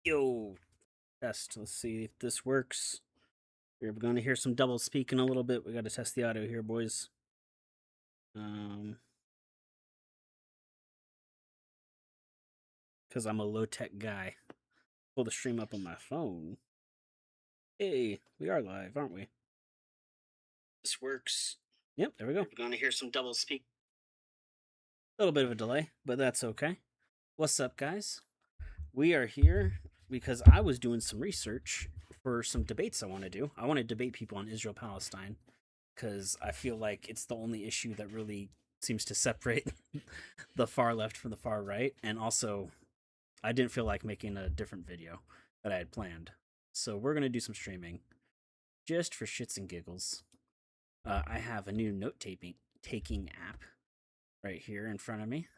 Yo, test. Let's see if this works. We're going to hear some double speak in a little bit. We got to test the audio here, boys. Because I'm a low tech guy. Pull the stream up on my phone. Hey, we are live, aren't we? This works. Yep, there we go. We're going to hear some double speak. A little bit of a delay, but that's okay. What's up, guys? We are here because I was doing some research for some debates I want to do. I want to debate people on Israel Palestine because I feel like it's the only issue that really seems to separate the far left from the far right. And also, I didn't feel like making a different video that I had planned. So we're going to do some streaming just for shits and giggles. I have a new note taking app right here in front of me.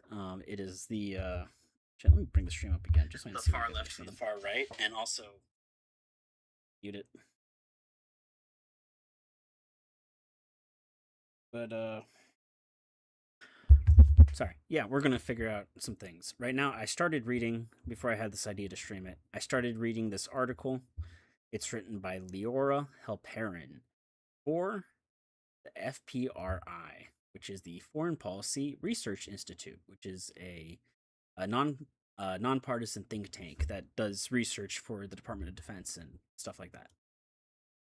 It is the. Let me bring the stream up again, just so I can see the far left from the far right, and also mute it. But sorry. Yeah, we're going to figure out some things. Right now, I started reading, before I had this idea to stream it, I started reading this article. It's written by Leora Halperin for the FPRI, which is the Foreign Policy Research Institute, which is a nonpartisan think tank that does research for the Department of Defense and stuff like that.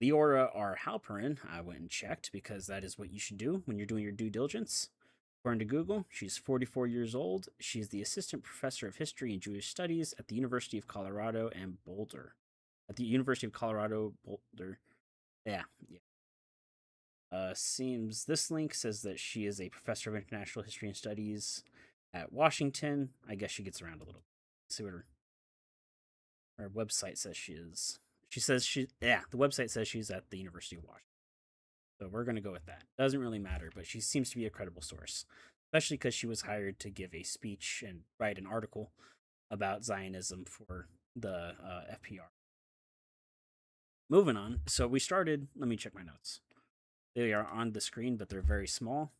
Leora R. Halperin, I went and checked because that is what you should do when you're doing your due diligence. According to Google, she's 44 years old. She's the assistant professor of history and Jewish studies at the University of Colorado and Boulder. At the University of Colorado, Boulder. Yeah. Seems this link says that she is a professor of international history and studies at Washington. I guess she gets around a little. Let's see what her website says she is. The website says she's at the University of Washington. So we're going to go with that. Doesn't really matter, but she seems to be a credible source, especially because she was hired to give a speech and write an article about Zionism for the FPR. Moving on. So we started, let me check my notes. They are on the screen, but they're very small.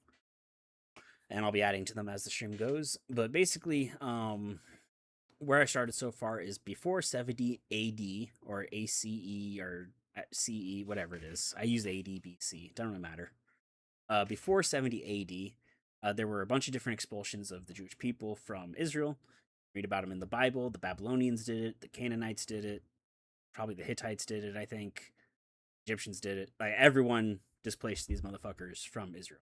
And I'll be adding to them as the stream goes. But basically, where I started so far is before 70 AD or ACE or CE, whatever it is. I use AD, BC. Doesn't really matter. Before 70 AD, there were a bunch of different expulsions of the Jewish people from Israel. Read about them in the Bible. The Babylonians did it. The Canaanites did it. Probably the Hittites did it, I think. Egyptians did it. Like, everyone displaced these motherfuckers from Israel.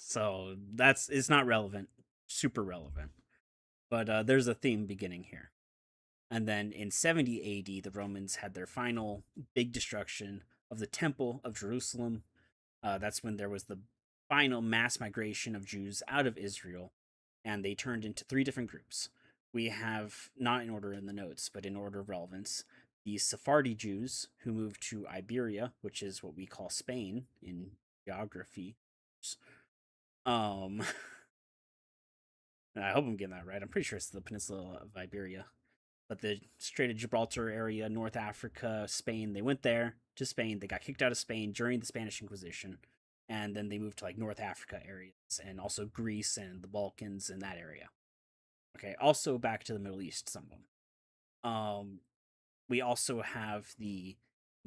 So it's not relevant. Super relevant. But there's a theme beginning here. And then in 70 AD, the Romans had their final big destruction of the Temple of Jerusalem. That's when there was the final mass migration of Jews out of Israel, and they turned into three different groups. We have, not in order in the notes, but in order of relevance, the Sephardi Jews who moved to Iberia, which is what we call Spain in geography. I hope I'm getting that right. I'm pretty sure it's the peninsula of Iberia. But the Strait of Gibraltar area, North Africa, Spain, they went there to Spain. They got kicked out of Spain during the Spanish Inquisition. And then they moved to like North Africa areas and also Greece and the Balkans and that area. Okay, also back to the Middle East, some of them. We also have the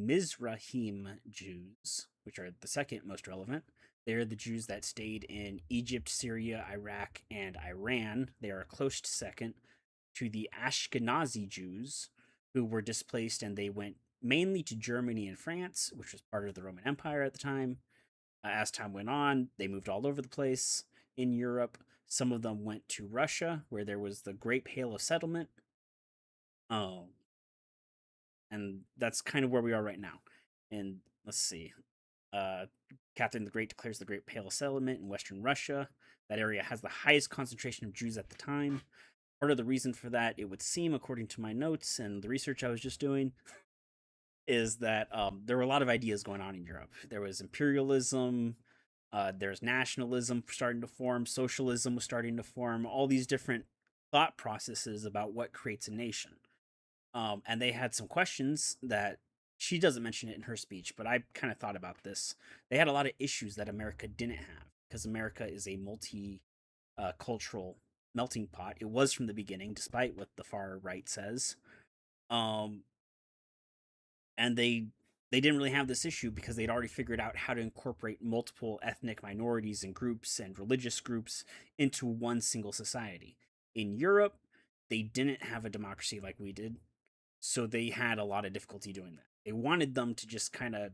Mizrahim Jews, which are the second most relevant. They're the Jews that stayed in Egypt, Syria, Iraq, and Iran. They are a close second to the Ashkenazi Jews, who were displaced and they went mainly to Germany and France, which was part of the Roman Empire at the time. As time went on, they moved all over the place in Europe. Some of them went to Russia, where there was the Great Pale of Settlement. And that's kind of where we are right now. And let's see. Catherine the Great declares the Great Pale of Settlement in Western Russia. That area has the highest concentration of Jews at the time. Part of the reason for that, it would seem, according to my notes and the research I was just doing, is that there were a lot of ideas going on in Europe. There was imperialism, there's nationalism starting to form, socialism was starting to form, all these different thought processes about what creates a nation. And they had some questions that she doesn't mention it in her speech, but I kind of thought about this. They had a lot of issues that America didn't have because America is a multi cultural melting pot. It was from the beginning, despite what the far right says. Um, and they didn't really have this issue because they'd already figured out how to incorporate multiple ethnic minorities and groups and religious groups into one single society. In Europe, they didn't have a democracy like we did, so they had a lot of difficulty doing that. They wanted them to just kind of,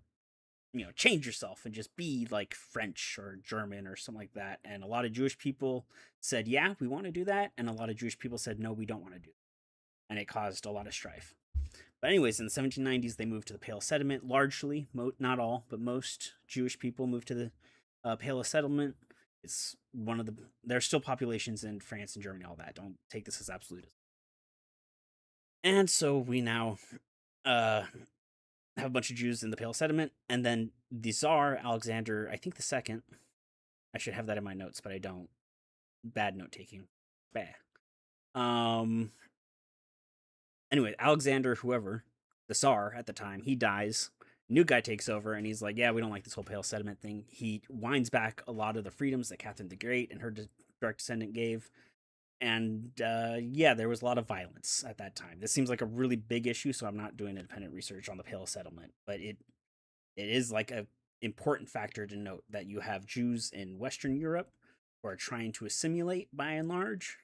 change yourself and just be like French or German or something like that. And a lot of Jewish people said, "Yeah, we want to do that," and a lot of Jewish people said, "No, we don't want to do that," and it caused a lot of strife. But anyways, in the 1790s, they moved to the Pale Settlement. Largely, not all, but most Jewish people moved to the Pale Settlement. It's one of the. There are still populations in France and Germany, all that. Don't take this as absolute. And so we now uh, have a bunch of Jews in the Pale Settlement, and then the Tsar Alexander, I think the second. I should have that in my notes, but I don't. Bad note taking. Bah. Um. Anyway, Alexander, whoever, the Tsar at the time, he dies. New guy takes over, and he's like, "Yeah, we don't like this whole Pale Settlement thing." He winds back a lot of the freedoms that Catherine the Great and her direct descendant gave. And yeah, there was a lot of violence at that time. This seems like a really big issue, so I'm not doing independent research on the Pale Settlement, but it is like a important factor to note that you have Jews in Western Europe who are trying to assimilate by and large,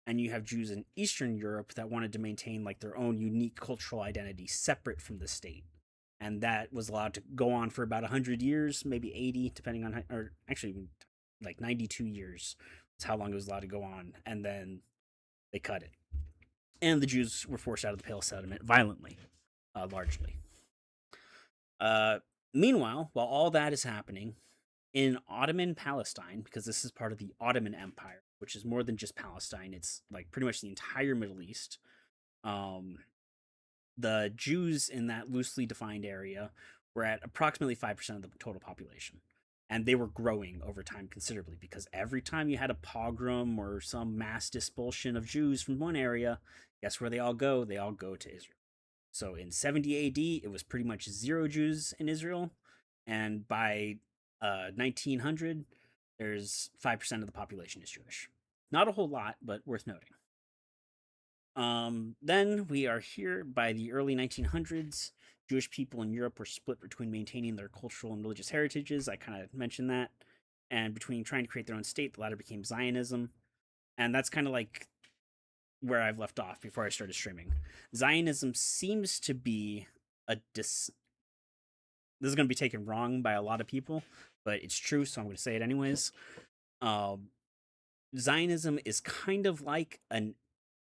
and you have Jews in Eastern Europe that wanted to maintain like their own unique cultural identity separate from the state. And that was allowed to go on for about 100 years, maybe 80, depending on, or actually like 92 years. That's how long it was allowed to go on. And then they cut it. And the Jews were forced out of the Pale Settlement violently, largely. Uh, Meanwhile, while all that is happening, in Ottoman Palestine, because this is part of the Ottoman Empire, which is more than just Palestine, it's like pretty much the entire Middle East. Um, the Jews in that loosely defined area were at approximately 5% of the total population. And they were growing over time considerably because every time you had a pogrom or some mass expulsion of Jews from one area, guess where they all go? They all go to Israel. So in 70 AD, it was pretty much zero Jews in Israel. And by 1900, there's 5% of the population is Jewish. Not a whole lot, but worth noting. Then we are here by the early 1900s. Jewish people in Europe were split between maintaining their cultural and religious heritages. I kind of mentioned that. And between trying to create their own state, the latter became Zionism. And that's kind of like where I've left off before I started streaming. Zionism seems to be a This is going to be taken wrong by a lot of people, but it's true, so I'm going to say it anyways. Zionism is kind of like an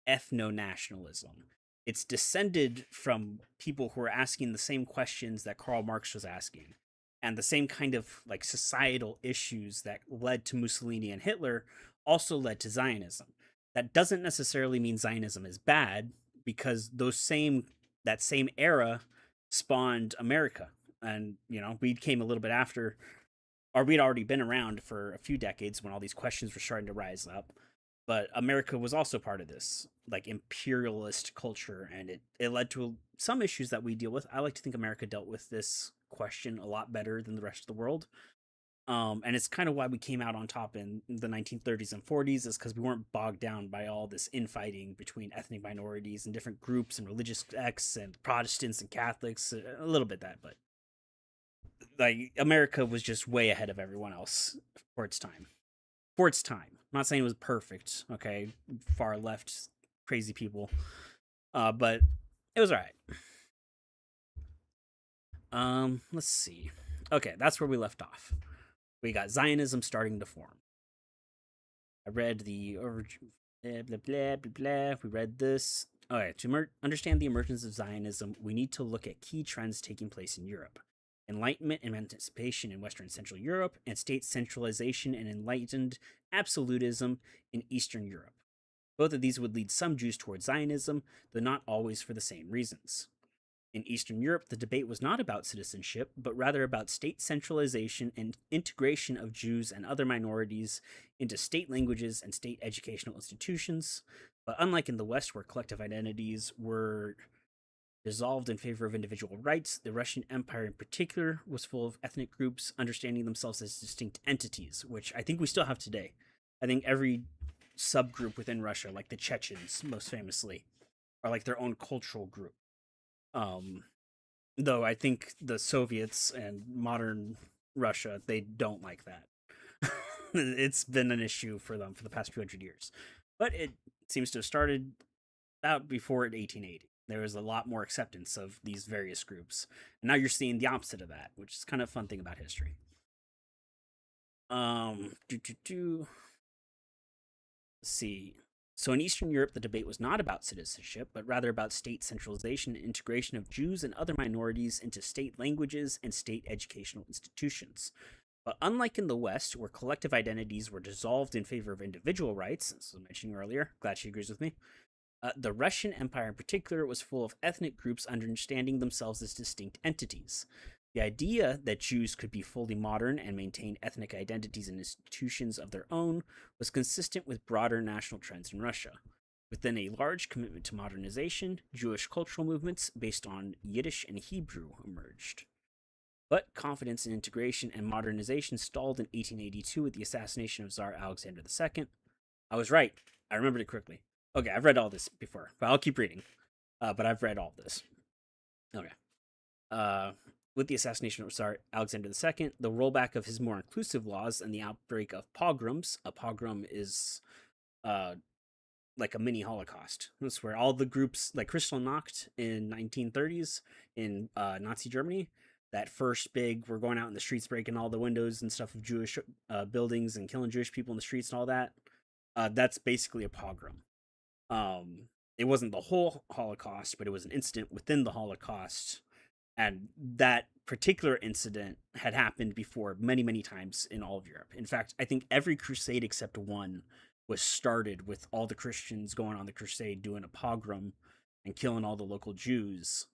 ethno-nationalism. It's descended from people who are asking the same questions that Karl Marx was asking, and the same kind of like societal issues that led to Mussolini and Hitler also led to Zionism. That doesn't necessarily mean Zionism is bad, because that same era spawned America. And we came a little bit after, or we'd already been around for a few decades when all these questions were starting to rise up. But America was also part of this like imperialist culture, and it led to some issues that we deal with. I like to think America dealt with this question a lot better than the rest of the world. And it's kind of why we came out on top in the 1930s and 40s, is because we weren't bogged down by all this infighting between ethnic minorities and different groups and religious sects and Protestants and Catholics. A little bit that, but like America was just way ahead of everyone else for its time. For its time. I'm not saying it was perfect, okay? Far left crazy people. But it was alright. Let's see. Okay, that's where we left off. We got Zionism starting to form. I read the blah blah blah blah blah. We read this. Okay, to understand the emergence of Zionism, we need to look at key trends taking place in Europe. Enlightenment and emancipation in Western and Central Europe, and state centralization and enlightened absolutism in Eastern Europe. Both of these would lead some Jews towards Zionism, though not always for the same reasons. In Eastern Europe, the debate was not about citizenship, but rather about state centralization and integration of Jews and other minorities into state languages and state educational institutions. But unlike in the West, where collective identities were dissolved in favor of individual rights, the Russian Empire in particular was full of ethnic groups understanding themselves as distinct entities, which I think we still have today. I think every subgroup within Russia, like the Chechens most famously, are like their own cultural group. Um, though I think the Soviets and modern Russia, they don't like that. It's been an issue for them for the past 200 years. But it seems to have started out before 1880. There was a lot more acceptance of these various groups. And now you're seeing the opposite of that, which is kind of a fun thing about history. Um, do, do, do. Let's see. So in Eastern Europe, the debate was not about citizenship, but rather about state centralization and integration of Jews and other minorities into state languages and state educational institutions. But unlike in the West, where collective identities were dissolved in favor of individual rights, as I was mentioning earlier, glad she agrees with me, the Russian Empire in particular was full of ethnic groups understanding themselves as distinct entities. The idea that Jews could be fully modern and maintain ethnic identities and institutions of their own was consistent with broader national trends in Russia. Within a large commitment to modernization, Jewish cultural movements based on Yiddish and Hebrew emerged. But confidence in integration and modernization stalled in 1882 with the assassination of Tsar Alexander II. I was right. I remembered it quickly. Okay, I've read all this before, but I'll keep reading. But I've read all this. Okay. Uh, with the assassination of Tsar Alexander II, the rollback of his more inclusive laws, and the outbreak of pogroms. A pogrom is uh, like a mini Holocaust. That's where all the groups, like Kristallnacht in 1930s in Nazi Germany, that first big, we're going out in the streets, breaking all the windows and stuff of Jewish buildings and killing Jewish people in the streets and all that. That's basically a pogrom. It wasn't the whole Holocaust, but it was an incident within the Holocaust, and that particular incident had happened before many, many times in all of Europe. In fact, I think every crusade except one was started with all the Christians going on the crusade doing a pogrom and killing all the local Jews.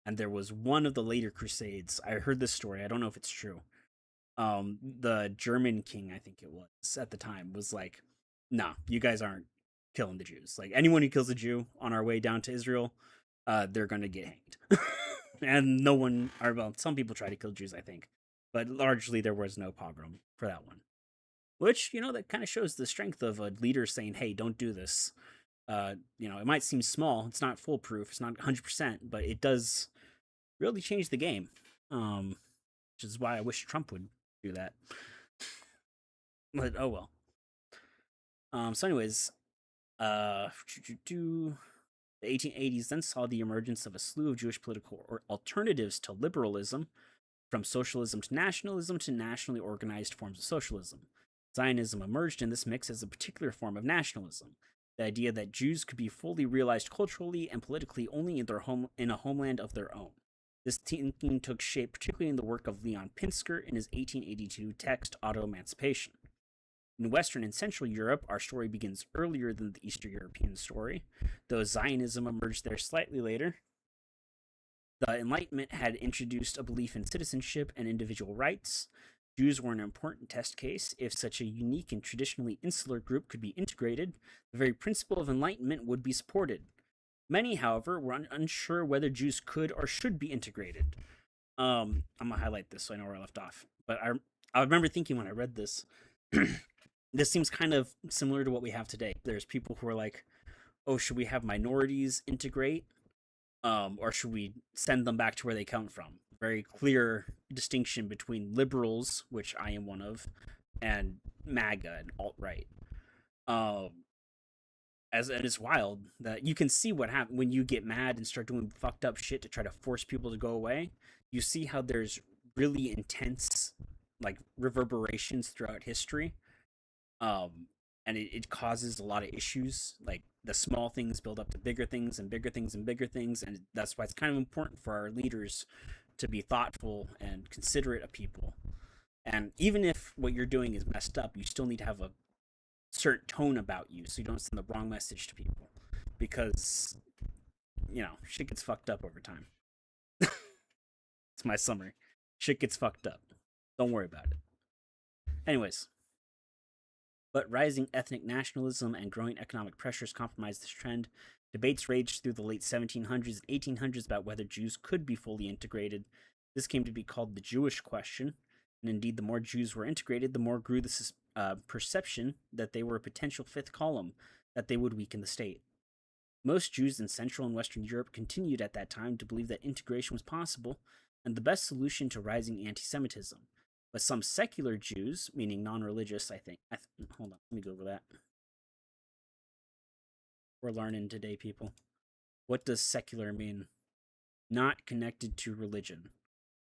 And there was one of the later crusades. I heard this story. I don't know if it's true. The German king, I think it was at the time, was like, "Nah, you guys aren't killing the Jews. Like anyone who kills a Jew on our way down to Israel, they're gonna get hanged." And no one, or well, some people try to kill Jews, I think, but largely there was no pogrom for that one. Which, that kind of shows the strength of a leader saying, "Hey, don't do this." It might seem small. It's not foolproof. It's not 100%, but it does really change the game. Which is why I wish Trump would do that. But oh well. So, anyways, the 1880s then saw the emergence of a slew of Jewish political alternatives to liberalism, from socialism to nationally organized forms of socialism. Zionism emerged in this mix as a particular form of nationalism, the idea that Jews could be fully realized culturally and politically only in a homeland of their own. This thinking took shape particularly in the work of Leon Pinsker in his 1882 text Auto-Emancipation. In Western and Central Europe, our story begins earlier than the Eastern European story, though Zionism emerged there slightly later. The Enlightenment had introduced a belief in citizenship and individual rights. Jews were an important test case. If such a unique and traditionally insular group could be integrated, the very principle of Enlightenment would be supported. Many, however, were unsure whether Jews could or should be integrated. I'm gonna highlight this so I know where I left off. But I remember thinking when I read this, this seems kind of similar to what we have today. There's people who are like, "Oh, should we have minorities integrate, or should we send them back to where they come from?" Very clear distinction between liberals, which I am one of, and MAGA and alt right. Um, as it is wild that you can see what happens when you get mad and start doing fucked up shit to try to force people to go away. You see how there's really intense like reverberations throughout history. And it causes a lot of issues. Like the small things build up to bigger things and bigger things and bigger things, and that's why it's kind of important for our leaders to be thoughtful and considerate of people. And even if what you're doing is messed up, you still need to have a certain tone about you so you don't send the wrong message to people, because shit gets fucked up over time. It's my summary. Shit gets fucked up. Don't worry about it. Anyways, but rising ethnic nationalism and growing economic pressures compromised this trend. Debates raged through the late 1700s and 1800s about whether Jews could be fully integrated. This came to be called the Jewish question, and indeed, the more Jews were integrated, the more grew the perception that they were a potential fifth column, that they would weaken the state. Most Jews in Central and Western Europe continued at that time to believe that integration was possible and the best solution to rising anti Semitism. But some secular Jews, meaning non religious, I think. Hold on, let me go over that. We're learning today, people. What does secular mean? Not connected to religion.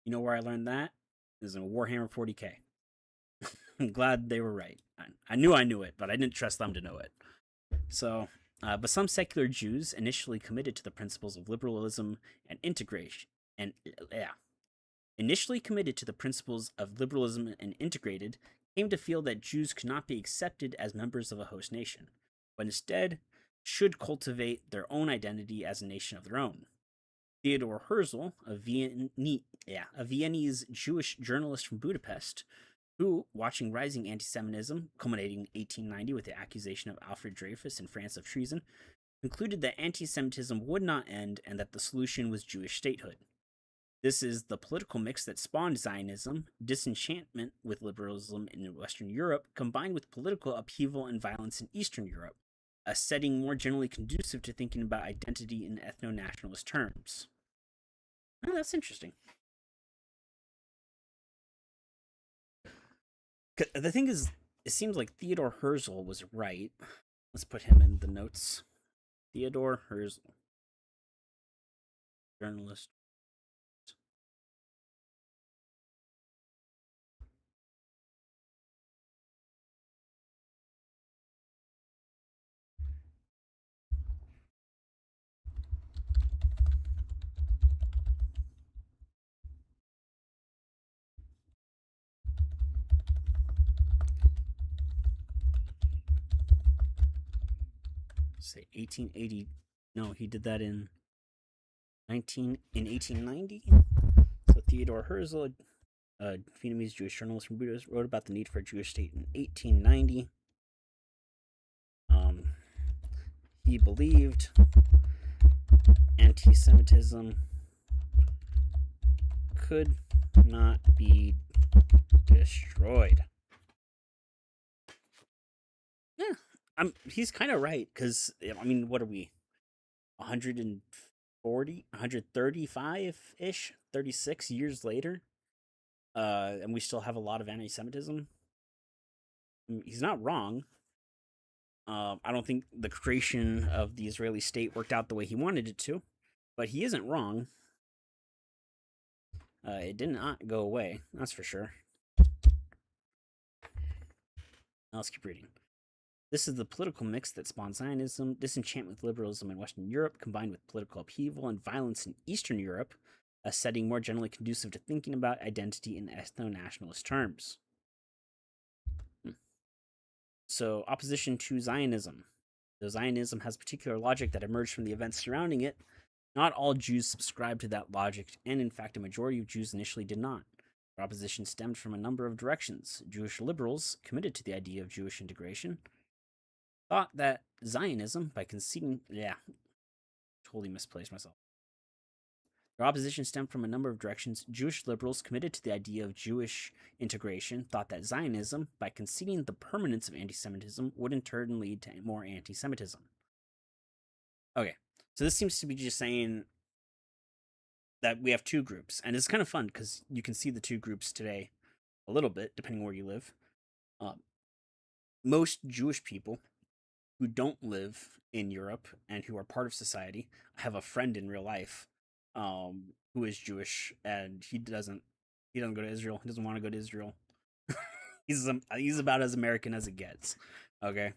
You know where I learned that? Is in Warhammer 40k. I'm glad they were right. I knew it, but I didn't trust them to know it. So, but some secular Jews initially committed to the principles of liberalism and integration, and initially committed to the principles of liberalism and integrated, came to feel that Jews could not be accepted as members of a host nation, but instead should cultivate their own identity as a nation of their own. Theodor Herzl, a Viennese Jewish journalist from Budapest, who, watching rising anti-Semitism, culminating in 1890 with the accusation of Alfred Dreyfus in France of treason, concluded that anti-Semitism would not end and that the solution was Jewish statehood. This is the political mix that spawned Zionism, disenchantment with liberalism in Western Europe, combined with political upheaval and violence in Eastern Europe, a setting more generally conducive to thinking about identity in ethno-nationalist terms. Oh, that's interesting. The thing is, it seems like Theodor Herzl was right. Let's put him in the notes. Theodor Herzl, journalist. Say 1880. No, he did that in 1890. So Theodor Herzl, a Vietnamese Jewish journalist from Budapest, wrote about the need for a Jewish state in 1890. He believed anti-Semitism could not be destroyed. Yeah, he's kind of right, because, I mean, what are we? 140, 135-ish, 36 years later? And we still have a lot of anti-Semitism. He's not wrong. I don't think the creation of the Israeli state worked out the way he wanted it to, but he isn't wrong. It did not go away, that's for sure. Now let's keep reading. This is the political mix that spawned Zionism, disenchantment with liberalism in Western Europe, combined with political upheaval and violence in Eastern Europe, a setting more generally conducive to thinking about identity in ethno-nationalist terms. So, opposition to Zionism. Though Zionism has particular logic that emerged from the events surrounding it, not all Jews subscribe to that logic, and in fact, a majority of Jews initially did not. Their opposition stemmed from a number of directions. Jewish liberals, committed to the idea of Jewish integration, thought that Zionism, by conceding... totally misplaced myself. Their opposition stemmed from a number of directions. Jewish liberals, committed to the idea of Jewish integration, thought that Zionism, by conceding the permanence of anti-Semitism, would in turn lead to more anti-Semitism. Okay, so this seems to be just saying that we have two groups, and it's kind of fun because you can see the two groups today a little bit, depending where you live. Most Jewish people who don't live in Europe and who are part of society. I have a friend in real life who is Jewish, and he doesn't go to Israel. He doesn't want to go to Israel. he's about as American as it gets. Okay,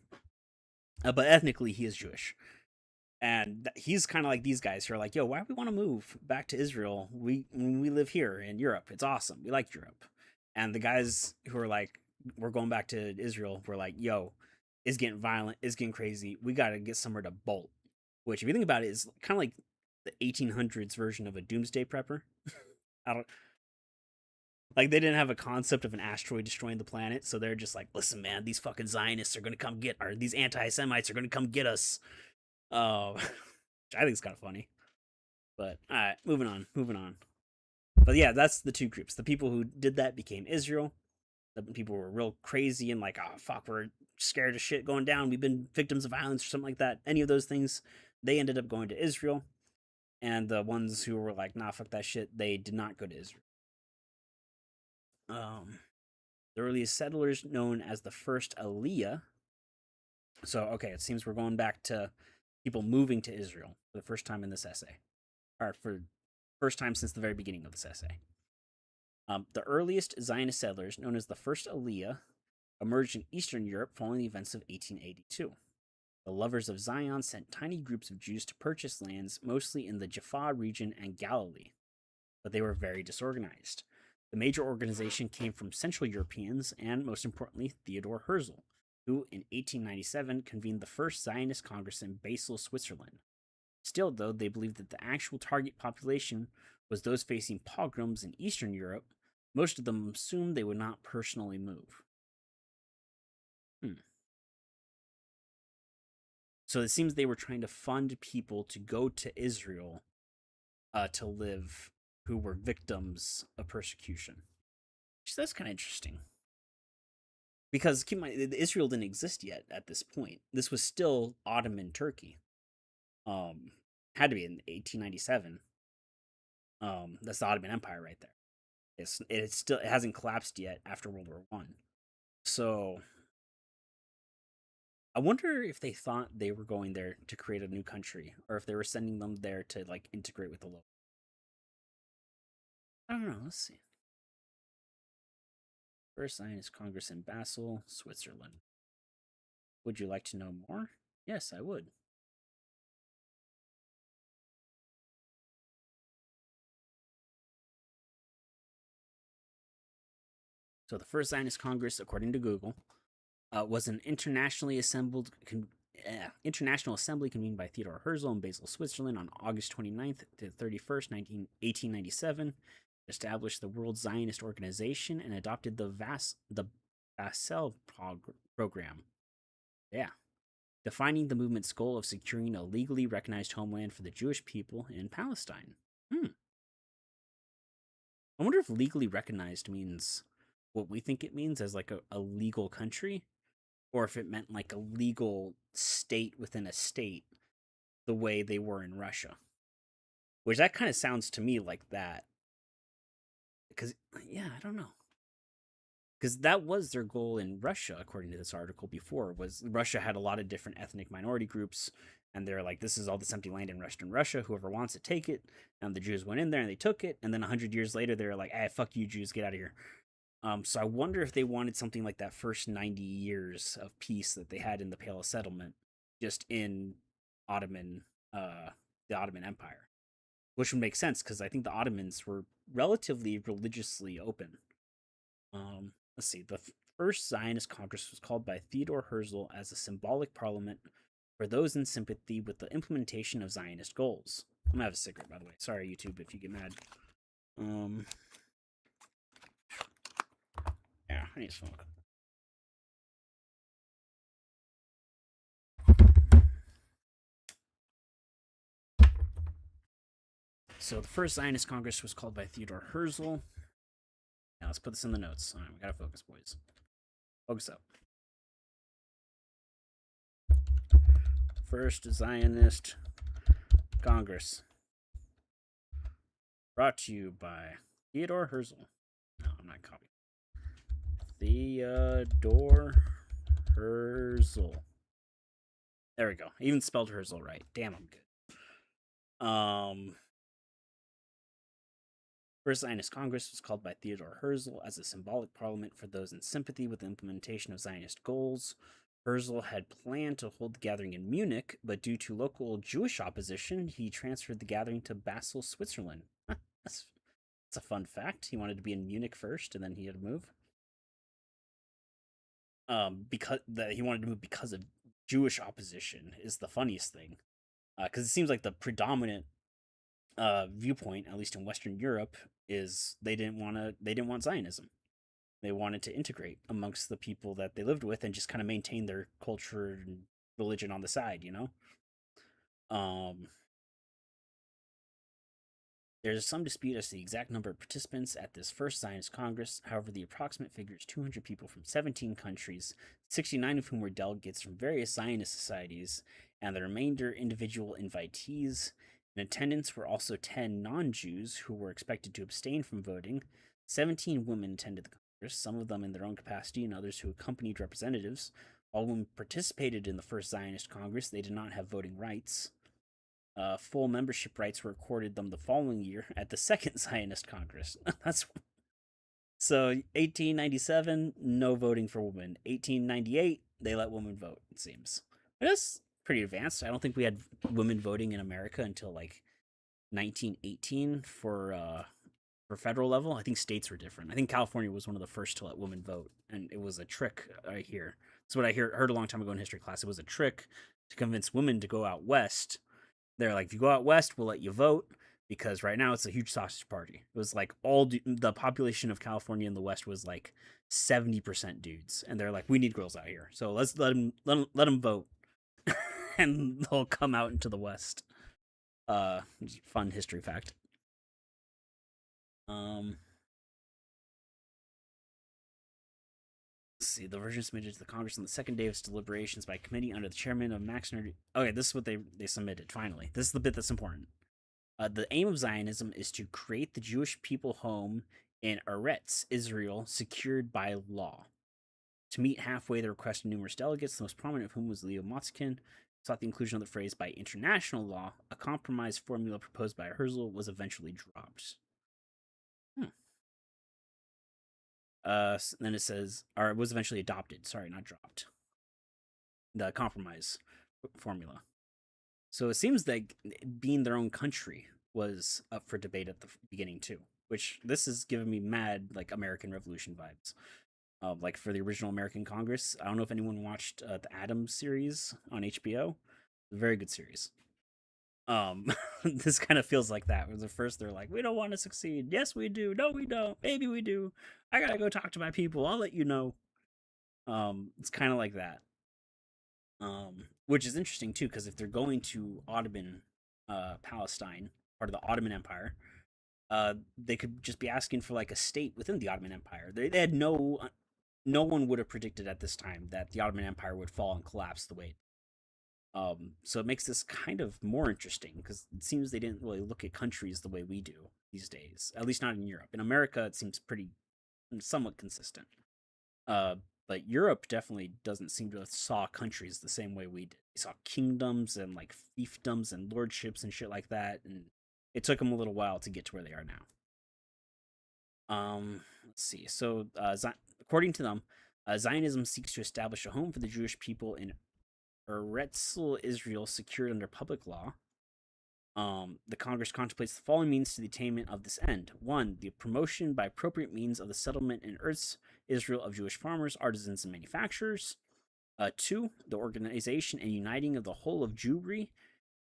but ethnically he is Jewish, and he's kind of like these guys who are like, "Yo, why do we want to move back to Israel? We live here in Europe. It's awesome. We like Europe." And the guys who are like, "We're going back to Israel," we're like, "Yo, it's getting violent. It's getting crazy. We got to get somewhere to bolt." Which, if you think about it, is kind of like the 1800s version of a doomsday prepper. I don't like they didn't have a concept of an asteroid destroying the planet, so they're just like, "Listen, man, these fucking Zionists are gonna come get, or these anti-Semites are gonna come get us." Which I think is kind of funny. But all right, moving on. But yeah, that's the two groups. The people who did that became Israel. The people were real crazy and like, "Oh fuck, we're scared of shit going down. We've been victims of violence or something like that." Any of those things, they ended up going to Israel, and the ones who were like, nah, fuck that shit, they did not go to Israel. Um, the earliest settlers, known as the first Aliyah. So, okay, it seems we're going back to people moving to Israel for the first time in this essay, or for first time since the very beginning of this essay. The earliest Zionist settlers, known as the first Aliyah, emerged in Eastern Europe following the events of 1882. The lovers of Zion sent tiny groups of Jews to purchase lands, mostly in the Jaffa region and Galilee, but they were very disorganized. The major organization came from Central Europeans and, most importantly, Theodor Herzl, who in 1897 convened the first Zionist Congress in Basel, Switzerland. Still, though, they believed that the actual target population was those facing pogroms in Eastern Europe. Most of them assumed they would not personally move. So it seems they were trying to fund people to go to Israel to live who were victims of persecution. So that's kind of interesting. Because keep in mind, Israel didn't exist yet at this point. This was still Ottoman Turkey. Had to be in 1897. That's the Ottoman Empire right there. It hasn't collapsed yet after World War One. So I wonder if they thought they were going there to create a new country, or if they were sending them there to like integrate with the local. I don't know. Let's see. First Zionist Congress in Basel, Switzerland. Would you like to know more? Yes, I would. So the first Zionist Congress, according to Google, was an international assembly convened by Theodor Herzl in Basel, Switzerland on August 29th to 31st, 1897, established the World Zionist Organization and adopted the Basel program. Yeah. Defining the movement's goal of securing a legally recognized homeland for the Jewish people in Palestine. I wonder if legally recognized means what we think it means as like a legal country, or if it meant like a legal state within a state, the way they were in Russia. Which that kind of sounds to me like that. Because, yeah, I don't know. Because that was their goal in Russia, according to this article before, was Russia had a lot of different ethnic minority groups, and they're like, this is all this empty land in Western Russia, whoever wants it, take it. And the Jews went in there and they took it, and then 100 years later, they're like, fuck you Jews, get out of here. So I wonder if they wanted something like that first 90 years of peace that they had in the Pale Settlement, just in Ottoman, the Ottoman Empire, which would make sense because I think the Ottomans were relatively religiously open. Let's see. The first Zionist Congress was called by Theodor Herzl as a symbolic parliament for those in sympathy with the implementation of Zionist goals. I'm gonna have a cigarette, by the way. Sorry, YouTube, if you get mad. Yeah, I need to smoke. So the first Zionist Congress was called by Theodor Herzl. Now let's put this in the notes. All right, we gotta focus, boys. Focus up. First Zionist Congress. Brought to you by Theodor Herzl. No, I'm not copying. Theodor Herzl. There we go. I even spelled Herzl right. Damn, I'm good. First Zionist Congress was called by Theodor Herzl as a symbolic parliament for those in sympathy with the implementation of Zionist goals. Herzl had planned to hold the gathering in Munich, but due to local Jewish opposition, he transferred the gathering to Basel, Switzerland. That's a fun fact. He wanted to be in Munich first, and then he had to move. Because he wanted to move because of Jewish opposition is the funniest thing. Because it seems like the predominant viewpoint, at least in Western Europe, is they didn't want Zionism. They wanted to integrate amongst the people that they lived with and just kind of maintain their culture and religion on the side, you know? There's some dispute as to the exact number of participants at this first Zionist Congress. However, the approximate figure is 200 people from 17 countries, 69 of whom were delegates from various Zionist societies, and the remainder individual invitees. In attendance were also 10 non Jews who were expected to abstain from voting. 17 women attended the Congress, some of them in their own capacity and others who accompanied representatives. While women participated in the first Zionist Congress, they did not have voting rights. Full membership rights were accorded them the following year at the second Zionist Congress. That's so 1897, no voting for women. 1898, they let women vote. It seems that's pretty advanced. I don't think we had women voting in America until like 1918 for federal level. I think states were different. I think California was one of the first to let women vote, and it was a trick. I hear that's what I heard a long time ago in history class. It was a trick to convince women to go out west. They're like, if you go out west, we'll let you vote, because right now it's a huge sausage party. It was like the population of California in the West was like 70% dudes, and they're like, we need girls out here, so let's let them vote, and they'll come out into the West. Fun history fact. Let's see. The version submitted to the Congress on the second day of its deliberations by committee under the chairman of Max Nerd. Okay, this is what they submitted. Finally, this is the bit that's important. The aim of Zionism is to create the Jewish people home in Eretz, Israel, secured by law. To meet halfway, the request of numerous delegates, the most prominent of whom was Leo Motzkin, sought the inclusion of the phrase by international law. A compromise formula proposed by Herzl was eventually dropped. Then it says, or it was eventually adopted. Sorry, not dropped. The compromise formula. So it seems like being their own country was up for debate at the beginning too, which this is giving me mad like American Revolution vibes. Like for the original American Congress, I don't know if anyone watched the Adams series on HBO. A very good series. This kind of feels like that. Where the first they're like, we don't want to succeed. Yes, we do. No, we don't. Maybe we do. I gotta go talk to my people. I'll let you know. It's kind of like that. Which is interesting too, because if they're going to Ottoman Palestine, part of the Ottoman Empire, they could just be asking for like a state within the Ottoman Empire. They had no one would have predicted at this time that the Ottoman Empire would fall and collapse the way. So it makes this kind of more interesting because it seems they didn't really look at countries the way we do these days. At least not in Europe. In America, it seems pretty somewhat consistent. But Europe definitely doesn't seem to have saw countries the same way we did. They saw kingdoms and like fiefdoms and lordships and shit like that, and it took them a little while to get to where they are now. Let's see. So, according to them, Zionism seeks to establish a home for the Jewish people in Eretz Israel, secured under public law. The Congress contemplates the following means to the attainment of this end. 1. The promotion by appropriate means of the settlement in Eretz Israel of Jewish farmers, artisans, and manufacturers. 2. The organization and uniting of the whole of Jewry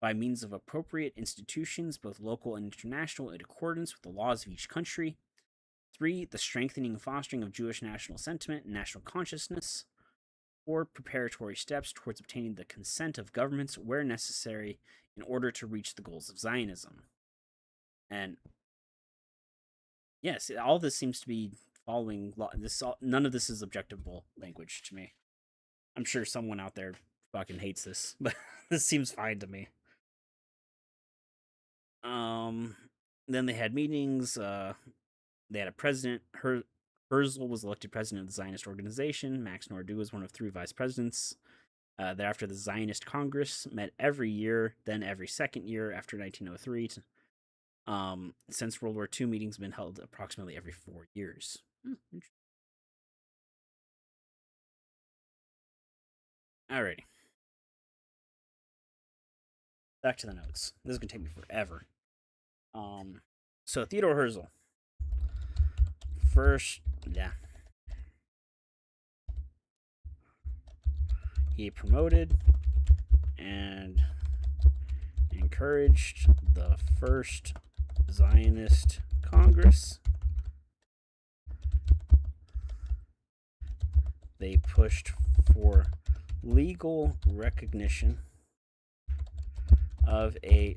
by means of appropriate institutions, both local and international, in accordance with the laws of each country. 3. The strengthening and fostering of Jewish national sentiment and national consciousness. 4. Preparatory steps towards obtaining the consent of governments where necessary in order to reach the goals of Zionism. And yes, all this seems to be following this. None of this is objectable language to me. I'm sure someone out there fucking hates this, but this seems fine to me. Then they had meetings. They had a president. Herzl was elected president of the Zionist organization. Max Nordau was one of 3 vice presidents. Thereafter, the Zionist Congress met every year, then every second year after 1903. Since World War II, meetings have been held approximately every 4 years. Alrighty. Back to the notes. This is going to take me forever. So Theodor Herzl. First, yeah. He promoted and encouraged the first Zionist Congress. They pushed for legal recognition of a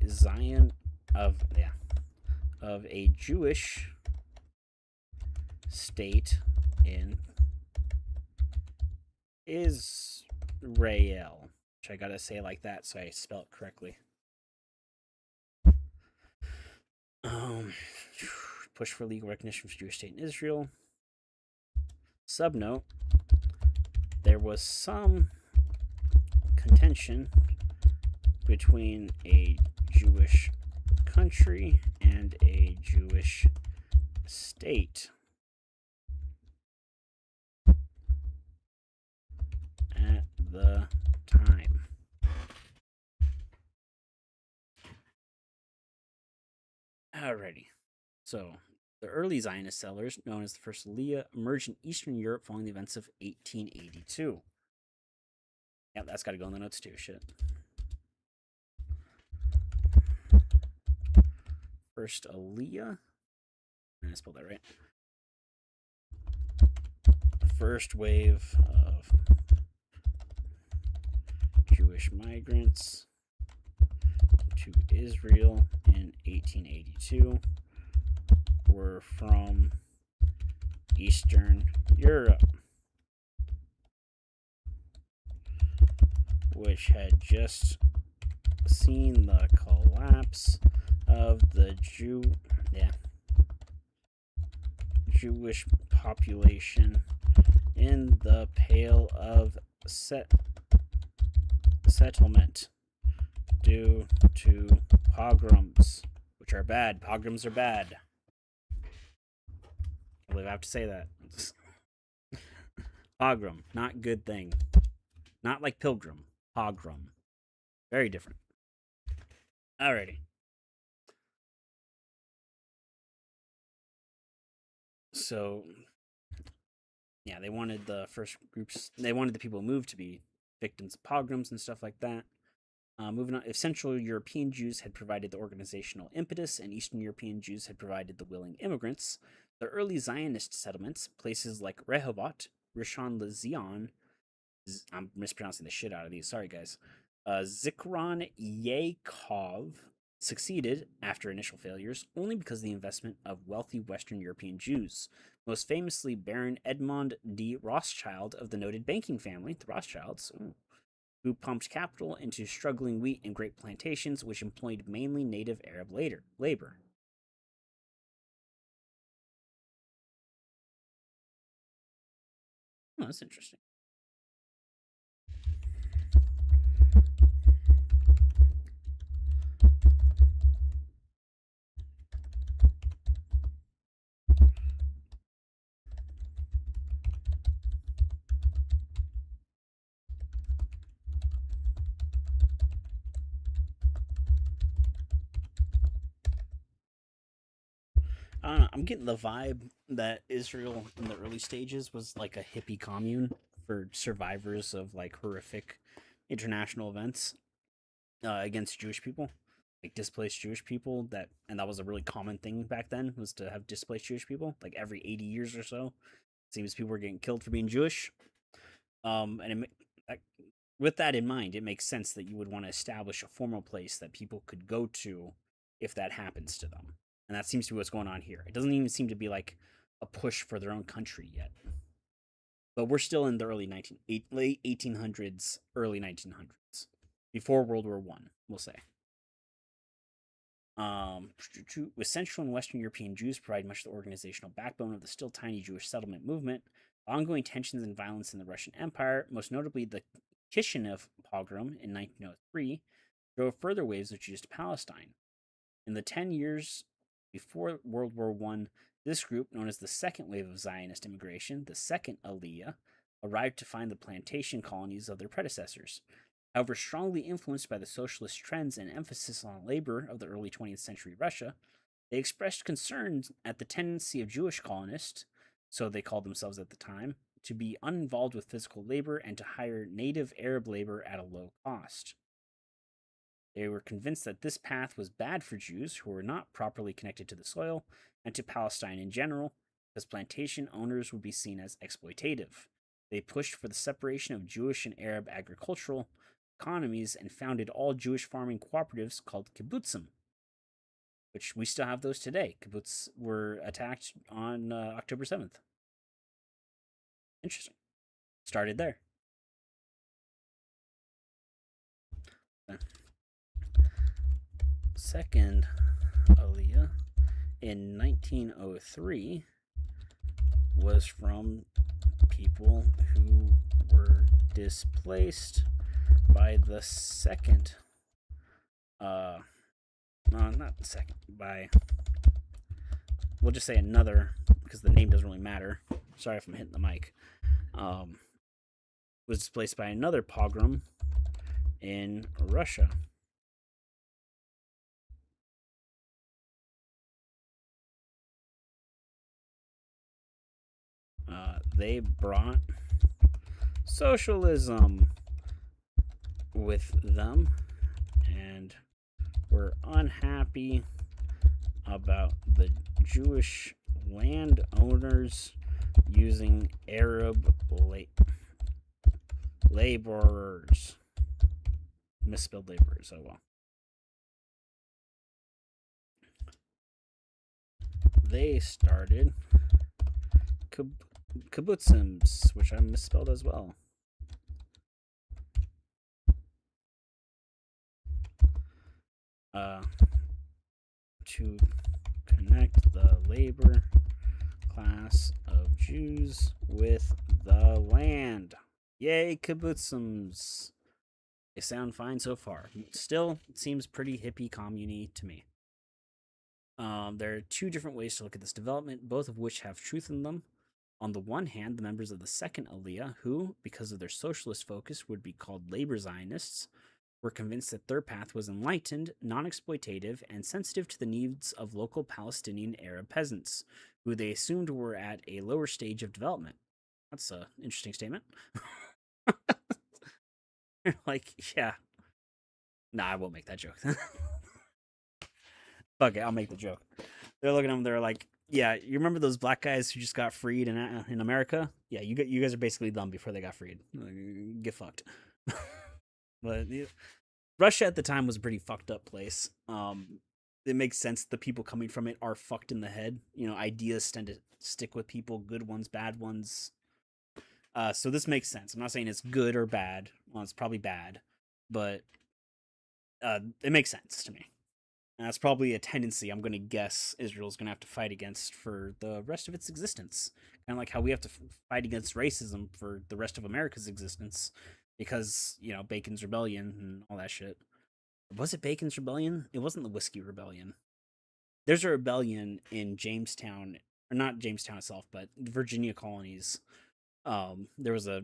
Jewish state in Israel. which I gotta say like that so I spell it correctly. Um, push for legal recognition for Jewish state in Israel. Subnote: there was some contention between a Jewish country and a Jewish state at the time. Alrighty. So, the early Zionist settlers, known as the First Aliyah, emerged in Eastern Europe following the events of 1882. Yeah, that's got to go in the notes too. Shit. First Aliyah. I spelled that right. First wave of Jewish migrants to Israel in 1882 were from Eastern Europe, which had just seen the collapse of the Jewish population in the Pale of Settlement due to pogroms, which are bad. Pogroms are bad. I believe I have to say that. Pogrom, not good thing. Not like pilgrim. Pogrom. Very different. Alrighty. So, yeah, they wanted the first groups, they wanted the people who moved to be victims of pogroms and stuff like that. Moving on, if Central European Jews had provided the organizational impetus and Eastern European Jews had provided the willing immigrants, the early Zionist settlements, places like Rehovot, Rishon LeZion, I'm mispronouncing the shit out of these, sorry guys, Zikron Yaakov, succeeded, after initial failures, only because of the investment of wealthy Western European Jews, most famously Baron Edmond de Rothschild of the noted banking family, the Rothschilds, who pumped capital into struggling wheat and grape plantations, which employed mainly native Arab labor. Oh, that's interesting. I don't know. I'm getting the vibe that Israel in the early stages was like a hippie commune for survivors of like horrific international events against Jewish people, like displaced Jewish people. And that was a really common thing back then, was to have displaced Jewish people. Like every 80 years or so, it seems people were getting killed for being Jewish. And with that in mind, it makes sense that you would want to establish a formal place that people could go to if that happens to them. And that seems to be what's going on here. It doesn't even seem to be like a push for their own country yet. But we're still in the late 1800s, early 1900s, before World War One, we'll say. With Central and Western European Jews provide much of the organizational backbone of the still tiny Jewish settlement movement, ongoing tensions and violence in the Russian Empire, most notably the Kishinev pogrom in 1903, drove further waves of Jews to Palestine. In the 10 years before World War I, this group, known as the second wave of Zionist immigration, the second Aliyah, arrived to find the plantation colonies of their predecessors. However, strongly influenced by the socialist trends and emphasis on labor of the early 20th century Russia, they expressed concerns at the tendency of Jewish colonists, so they called themselves at the time, to be uninvolved with physical labor and to hire native Arab labor at a low cost. They were convinced that this path was bad for Jews who were not properly connected to the soil and to Palestine in general, because plantation owners would be seen as exploitative. They pushed for the separation of Jewish and Arab agricultural economies and founded all Jewish farming cooperatives called kibbutzim, which we still have those today. Kibbutz were attacked on October 7th. Interesting. Started there. The second Aliyah in 1903 was from people who were displaced by the second, no, not the second, by, we'll just say another, because the name doesn't really matter. Sorry if I'm hitting the mic. Was displaced by another pogrom in Russia. They brought socialism with them and were unhappy about the Jewish landowners using Arab laborers. Misspelled laborers, oh well. They started kibbutzim, which I misspelled as well. To connect the labor class of Jews with the land. Yay, kibbutzim. They sound fine so far. Still, it seems pretty hippie commune to me. There are two different ways to look at this development, both of which have truth in them. On the one hand, the members of the second Aliyah, who, because of their socialist focus, would be called labor Zionists, were convinced that their path was enlightened, non-exploitative, and sensitive to the needs of local Palestinian Arab peasants, who they assumed were at a lower stage of development. That's an interesting statement. Like, yeah. Nah, I won't make that joke. Fuck it, I'll make the joke. They're looking at them, they're like, yeah, you remember those black guys who just got freed in America? Yeah, you guys are basically them before they got freed. Get fucked. But Russia at the time was a pretty fucked up place. It makes sense the people coming from it are fucked in the head. You know, ideas tend to stick with people, good ones, bad ones. So this makes sense. I'm not saying it's good or bad. Well, it's probably bad, but it makes sense to me. And that's probably a tendency I'm going to guess Israel's going to have to fight against for the rest of its existence. Kind of like how we have to fight against racism for the rest of America's existence because, you know, Bacon's Rebellion and all that shit. Was it Bacon's Rebellion? It wasn't the Whiskey Rebellion. There's a rebellion in Jamestown, or not Jamestown itself, but Virginia colonies. There was a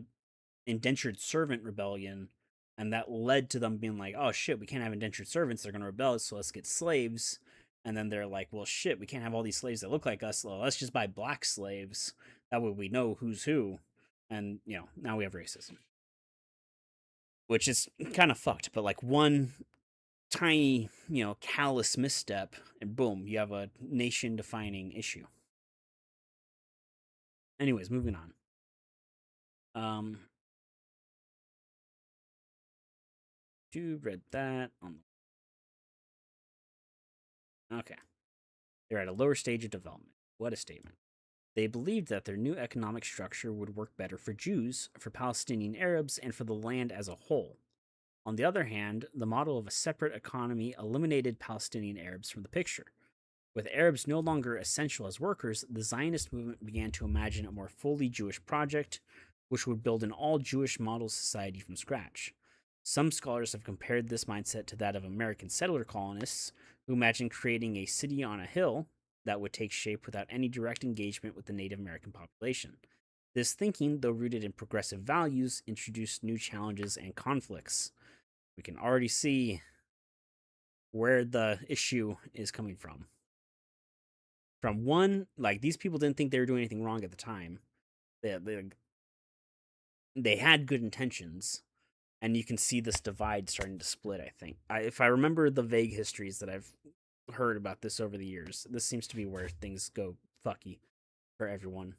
indentured servant rebellion, and that led to them being like, oh shit, we can't have indentured servants, they're going to rebel, so let's get slaves. And then they're like, well shit, we can't have all these slaves that look like us, well, let's just buy black slaves, that way we know who's who. And you know, now we have racism, which is kind of fucked. But like one tiny, you know, callous misstep and boom, you have a nation defining issue. Anyways, moving on. You read that on. Okay. They're at a lower stage of development. What a statement. They believed that their new economic structure would work better for Jews, for Palestinian Arabs, and for the land as a whole. On the other hand, the model of a separate economy eliminated Palestinian Arabs from the picture. With Arabs no longer essential as workers, the Zionist movement began to imagine a more fully Jewish project, which would build an all-Jewish model society from scratch. Some scholars have compared this mindset to that of American settler colonists, who imagined creating a city on a hill that would take shape without any direct engagement with the Native American population. This thinking, though rooted in progressive values, introduced new challenges and conflicts. We can already see where the issue is coming from. From one, like, these people didn't think they were doing anything wrong at the time. They had good intentions, and you can see this divide starting to split, I think. If I remember the vague histories that I've heard about this over the years, this seems to be where things go fucky for everyone.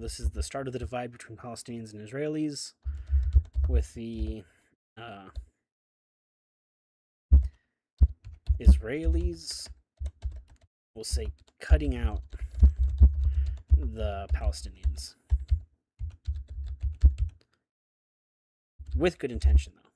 this is the start of the divide between Palestinians and Israelis, with the uh, Israelis, we'll say, cutting out the Palestinians with good intention, though.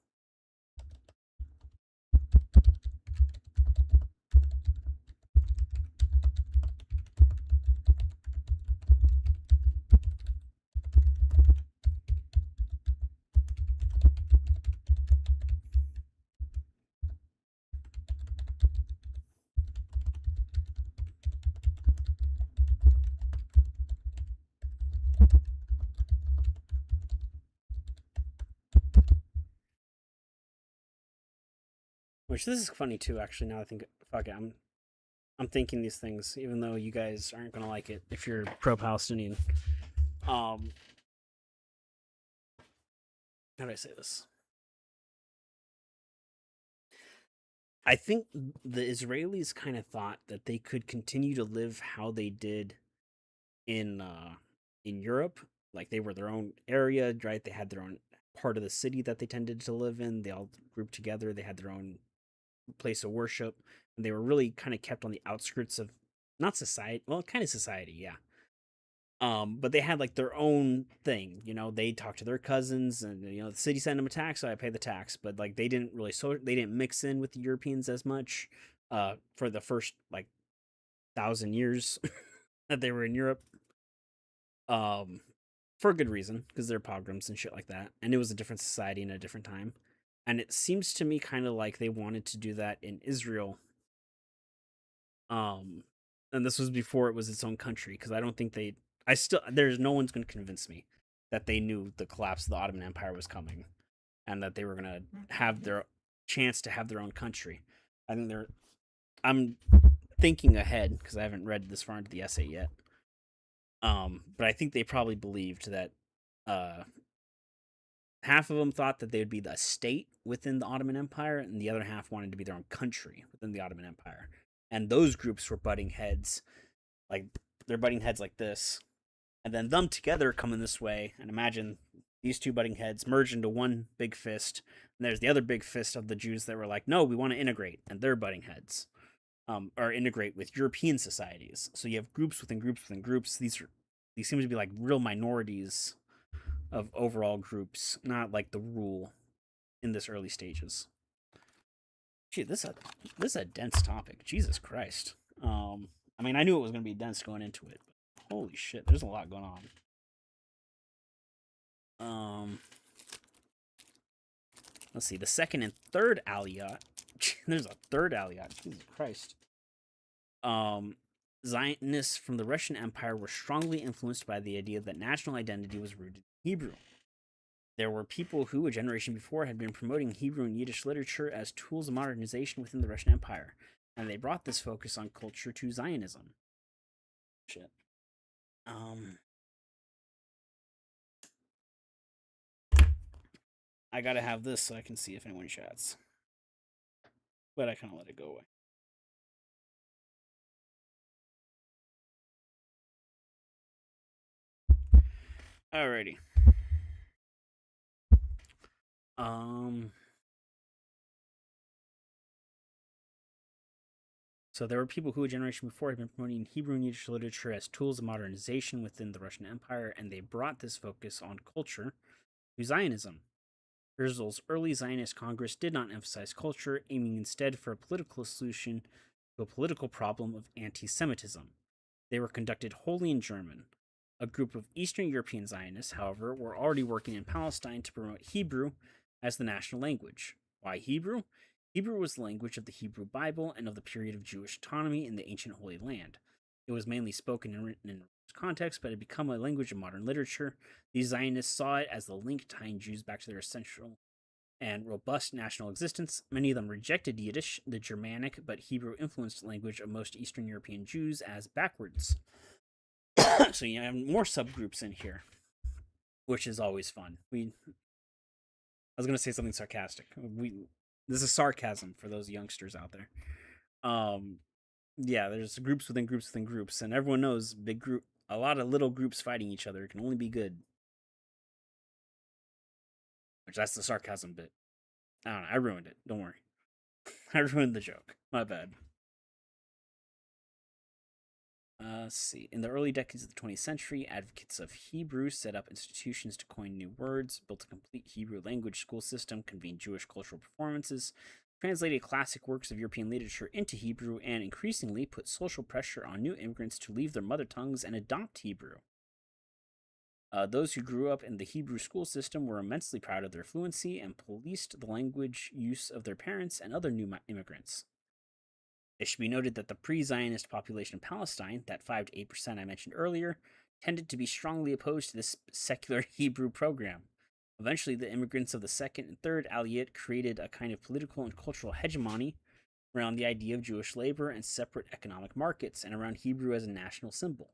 Which this is funny too. Actually, now I think, fuck it, I'm thinking these things, even though you guys aren't gonna like it if you're pro-Palestinian. Um, how do I say this? I think the Israelis kind of thought that they could continue to live how they did in Europe, like they were their own area, right? They had their own part of the city that they tended to live in. They all grouped together. They had their own place of worship, and they were really kind of kept on the outskirts of not society, well, kind of society, yeah. But they had like their own thing, you know. They talked to their cousins, and you know, the city sent them a tax, so I pay the tax. But like, they didn't really, so they didn't mix in with the Europeans as much for the first like 1,000 years that they were in Europe. Um, for a good reason, because they're pogroms and shit like that, and it was a different society in a different time. And it seems to me kind of like they wanted to do that in Israel. Um, and this was before it was its own country, because I don't think they. I still, there's no one's going to convince me that they knew the collapse of the Ottoman Empire was coming, and that they were going to have their chance to have their own country. I think they're. I'm thinking ahead because I haven't read this far into the essay yet. But I think they probably believed that uh, half of them thought that they would be the state within the Ottoman Empire, and the other half wanted to be their own country within the Ottoman Empire. And those groups were butting heads, like they're butting heads like this, and then them together coming this way. And imagine these two butting heads merge into one big fist. And there's the other big fist of the Jews that were like, no, we want to integrate, and they're butting heads, or integrate with European societies. So you have groups within groups within groups. These seem to be like real minorities of overall groups, not like the rule in this early stages. Gee, this is a dense topic. Jesus Christ. I mean, I knew it was going to be dense going into it, but holy shit, there's a lot going on. Um, let's see, the second and third aliyah. There's a third aliyah. Jesus Christ. Zionists from the Russian Empire were strongly influenced by the idea that national identity was rooted in Hebrew. There were people who, a generation before, had been promoting Hebrew and Yiddish literature as tools of modernization within the Russian Empire, and they brought this focus on culture to Zionism. Shit. I gotta have this so I can see if anyone chats. But I kind of let it go away. Alrighty. So there were people who a generation before had been promoting Hebrew and Yiddish literature as tools of modernization within the Russian Empire, and they brought this focus on culture to Zionism. Herzl's early Zionist Congress did not emphasize culture, aiming instead for a political solution to a political problem of anti Semitism. They were conducted wholly in German. A group of Eastern European Zionists, however, were already working in Palestine to promote Hebrew as the national language. Why Hebrew? Hebrew was the language of the Hebrew Bible and of the period of Jewish autonomy in the ancient Holy Land. It was mainly spoken and written in religious context, but had become a language of modern literature. These Zionists saw it as the link tying Jews back to their essential and robust national existence. Many of them rejected Yiddish, the Germanic but Hebrew influenced language of most Eastern European Jews, as backwards. So you have more subgroups in here, which is always fun. I was gonna say something sarcastic. This is sarcasm for those youngsters out there. Yeah, there's groups within groups within groups, and everyone knows big group. a lot of little groups fighting each other can only be good. Which that's the sarcasm bit. I don't know. I ruined it. Don't worry. I ruined the joke. My bad. Let's see. In the early decades of the 20th century, advocates of Hebrew set up institutions to coin new words, built a complete Hebrew language school system, convened Jewish cultural performances, translated classic works of European literature into Hebrew, and increasingly put social pressure on new immigrants to leave their mother tongues and adopt Hebrew. Those who grew up in the Hebrew school system were immensely proud of their fluency and policed the language use of their parents and other new immigrants. It should be noted that the pre Zionist population of Palestine, that 5 to 8% I mentioned earlier, tended to be strongly opposed to this secular Hebrew program. Eventually, the immigrants of the second and third Aliyat created a kind of political and cultural hegemony around the idea of Jewish labor and separate economic markets, and around Hebrew as a national symbol.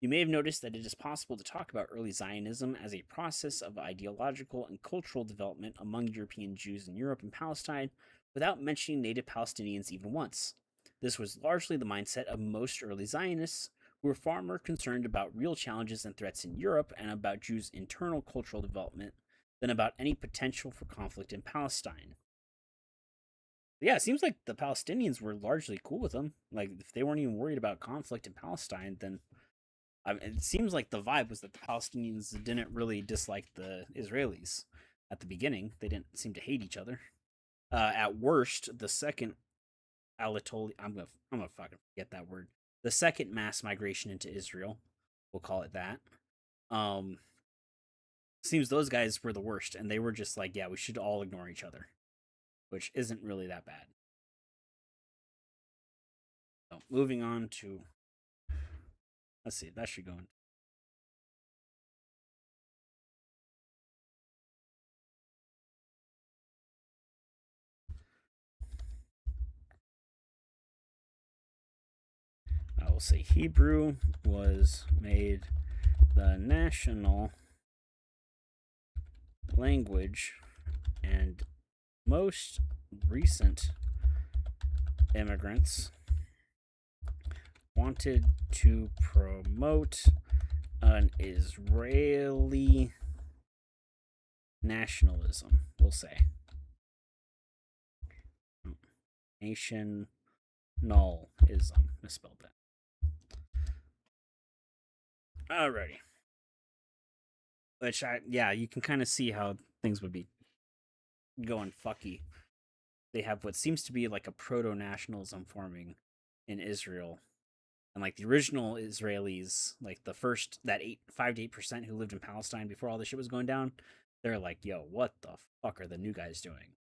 You may have noticed that it is possible to talk about early Zionism as a process of ideological and cultural development among European Jews in Europe and Palestine without mentioning native Palestinians even once. This was largely the mindset of most early Zionists, who were far more concerned about real challenges and threats in Europe and about Jews' internal cultural development than about any potential for conflict in Palestine. Yeah, it seems like the Palestinians were largely cool with them. Like, if they weren't even worried about conflict in Palestine, then it seems like the vibe was that the Palestinians didn't really dislike the Israelis at the beginning. They didn't seem to hate each other. At worst, the second Anatoli, I'm gonna fucking forget that word. The second mass migration into Israel, we'll call it that. Um, Seems those guys were the worst, and they were just like, yeah, we should all ignore each other, which isn't really that bad. So, moving on to, let's see, that should go in. I will say Hebrew was made the national language, and most recent immigrants wanted to promote an Israeli nationalism, we'll say. Nationalism. Misspelled that. Alrighty. Which, yeah, you can kind of see how things would be going fucky. They have what seems to be like a proto nationalism forming in Israel. And like the original Israelis, like the first, that 5 to 8% who lived in Palestine before all this shit was going down, they're like, yo, what the fuck are the new guys doing?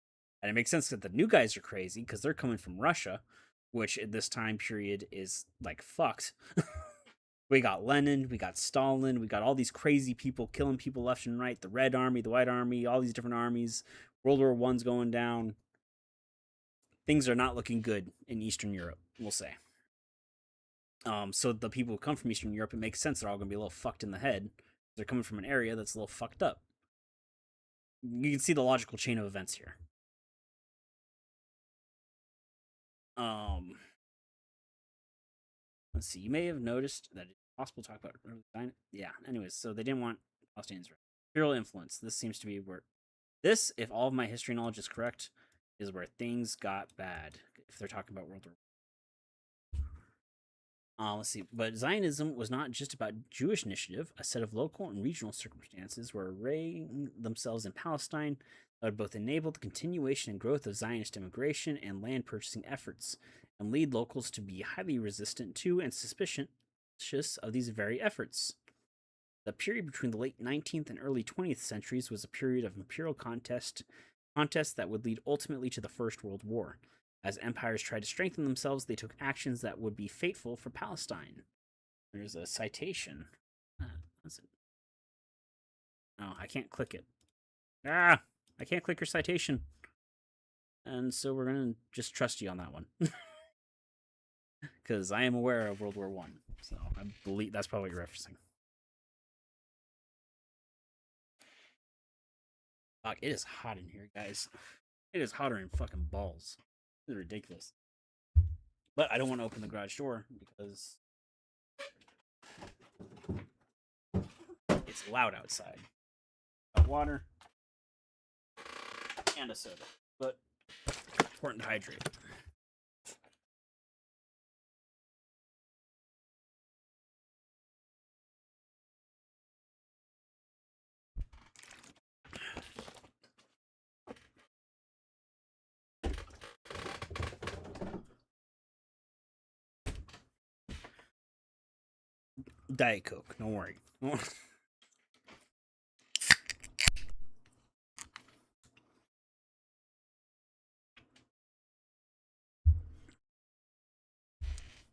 And it makes sense that the new guys are crazy because they're coming from Russia, which at this time period is like fucked. We got Lenin, we got Stalin, we got all these crazy people killing people left and right. The Red Army, the White Army, all these different armies. World War I's going down. Things are not looking good in Eastern Europe, we'll say. So the people who come from Eastern Europe, it makes sense they're all going to be a little fucked in the head. They're coming from an area that's a little fucked up. You can see the logical chain of events here. Let's see. You may have noticed that it's possible to talk about early Zionism. Yeah. Anyways, so they didn't want Palestinians. Imperial influence. This seems to be where this, if all of my history knowledge is correct, is where things got bad. If they're talking about World War. Let's see. But Zionism was not just about Jewish initiative. A set of local and regional circumstances were arraying themselves in Palestine that would both enable the continuation and growth of Zionist immigration and land purchasing efforts, and lead locals to be highly resistant to and suspicious of these very efforts. The period between the late 19th and early 20th centuries was a period of imperial contests that would lead ultimately to the First World War. As empires tried to strengthen themselves, they took actions that would be fateful for Palestine. There's a citation. That's it. Oh, I can't click it. I can't click your citation. And so we're going to just trust you on that one. Because I am aware of World War One. So I believe that's probably what you're referencing. Fuck, it is hot in here, guys. It is hotter than fucking balls. This is ridiculous. But I don't want to open the garage door because It's loud outside. Got water and a soda, but important to hydrate. Diet Coke, don't worry.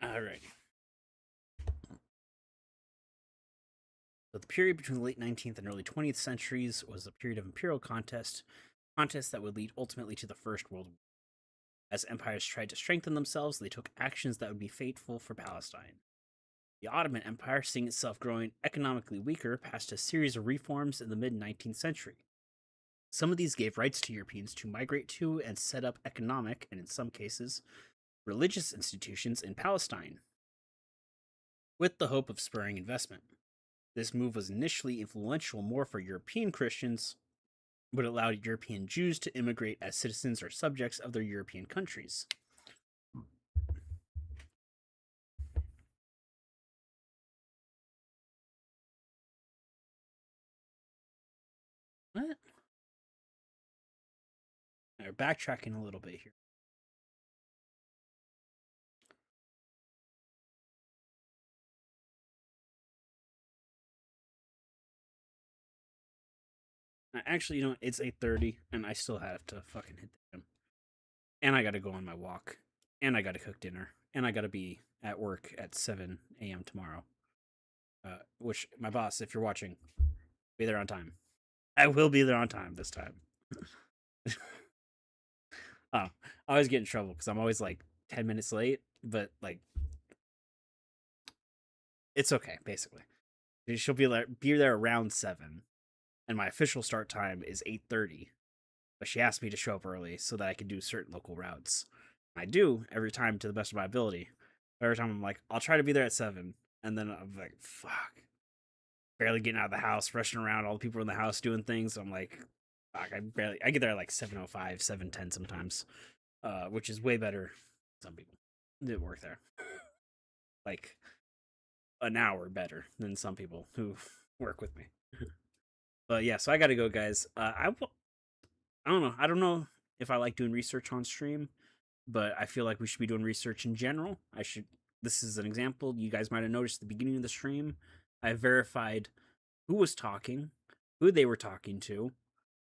Alright. So the period between the late 19th and early 20th centuries was a period of imperial contests that would lead ultimately to the First World War. As empires tried to strengthen themselves, they took actions that would be fateful for Palestine. The Ottoman Empire, seeing itself growing economically weaker, passed a series of reforms in the mid 19th century. Some of these gave rights to Europeans to migrate to and set up economic, and in some cases, religious institutions in Palestine, with the hope of spurring investment. This move was initially influential more for European Christians, but allowed European Jews to immigrate as citizens or subjects of their European countries. What? We're backtracking a little bit here. Actually, you know, it's 8:30, and I still have to fucking hit the gym. And I gotta go on my walk. And I gotta cook dinner. And I gotta be at work at 7 a.m. tomorrow. Which, my boss, if you're watching, be there on time. I will be there on time this time. I always get in trouble because I'm always like 10 minutes late, but like, it's okay, basically. She'll be there around 7, and my official start time is 8:30. But she asked me to show up early so that I could do certain local routes. I do every time to the best of my ability. Every time I'm like, I'll try to be there at 7, and then I'm like, fuck. Barely getting out of the house, rushing around, all the people in the house doing things. I'm like, fuck, I get there at like 7:05, 7:10 sometimes, which is way better. Some people that work there, like an hour better than some people who work with me. But yeah, so I gotta go, guys. I don't know. I don't know if I like doing research on stream, but I feel like we should be doing research in general. This is an example. You guys might have noticed at the beginning of the stream, I verified who was talking, who they were talking to,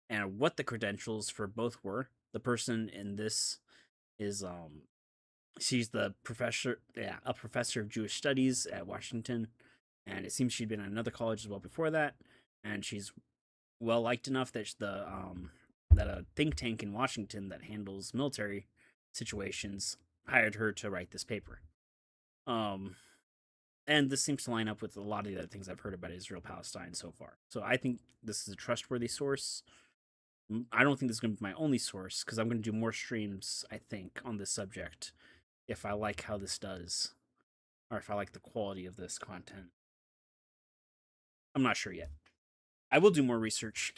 and what the credentials for both were. The person in this is she's the professor, a professor of Jewish studies at Washington, and it seems she'd been at another college as well before that, and she's well liked enough that that a think tank in Washington that handles military situations hired her to write this paper. And this seems to line up with a lot of the other things I've heard about Israel Palestine so far. So I think this is a trustworthy source. I don't think this is going to be my only source because I'm going to do more streams, I think, on this subject if I like how this does or if I like the quality of this content. I'm not sure yet. I will do more research.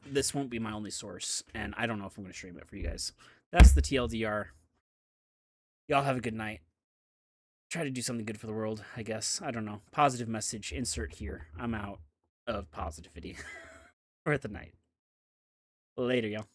This won't be my only source, and I don't know if I'm going to stream it for you guys. That's the TLDR. Y'all have a good night. Try to do something good for the world, I guess. I don't know. Positive message, insert here. I'm out of positivity for the night. Later, y'all.